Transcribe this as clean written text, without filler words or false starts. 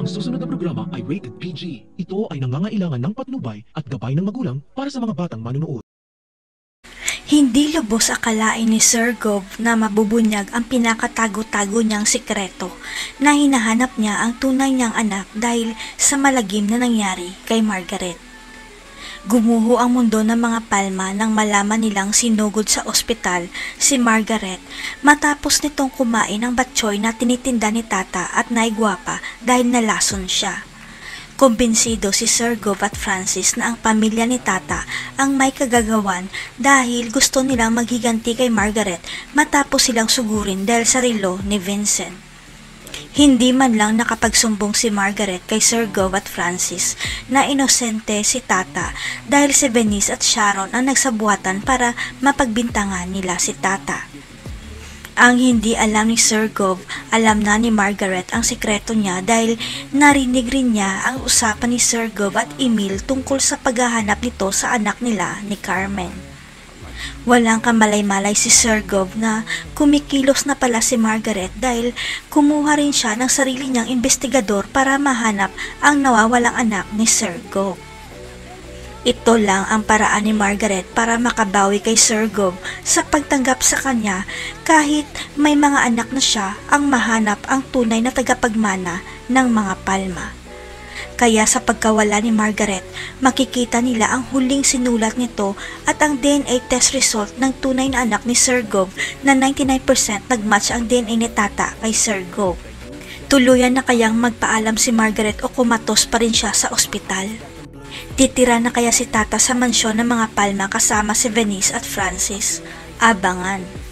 Ang susunod na programa ay rated PG. Ito ay nangangailangan ng patnubay at gabay ng magulang para sa mga batang manunood. Hindi lubos akalain ni Sir Gov na mabubunyag ang pinakatago-tago niyang sikreto na hinahanap niya ang tunay niyang anak dahil sa malagim na nangyari kay Margaret. Gumuho ang mundo ng mga Palma nang malaman nilang sinugod sa ospital si Margaret matapos nitong kumain ng batchoy na tinitinda ni Tata at naigwapa dahil nalason siya. Kumbinsido si Sir Gov at Francis na ang pamilya ni Tata ang may kagagawan dahil gusto nilang maghiganti kay Margaret matapos silang sugurin dahil sa relo ni Vincent. Hindi man lang nakapagsumbong si Margaret kay Sir Gov at Francis na inosente si Tata dahil si Venice at Sharon ang nagsabuatan para mapagbintangan nila si Tata. Ang hindi alam ni Sir Gov, alam na ni Margaret ang sikreto niya dahil narinig rin niya ang usapan ni Sir Gov at Emil tungkol sa paghahanap nito sa anak nila ni Carmen. Walang kamalay-malay si Sir Gov na kumikilos na pala si Margaret dahil kumuha rin siya ng sarili niyang investigador para mahanap ang nawawalang anak ni Sir Gov. Ito lang ang paraan ni Margaret para makabawi kay Sir Gov sa pagtanggap sa kanya kahit may mga anak na siya ang mahanap ang tunay na tagapagmana ng mga Palma. Kaya sa pagkawala ni Margaret, makikita nila ang huling sinulat nito at ang DNA test result ng tunay na anak ni Sir Gov na 99% nagmatch ang DNA ni Tata kay Sir Gov. Tuluyan na kayang magpaalam si Margaret o kumatos pa rin siya sa ospital? Titira na kaya si Tata sa mansyon ng mga Palma kasama si Venice at Francis? Abangan!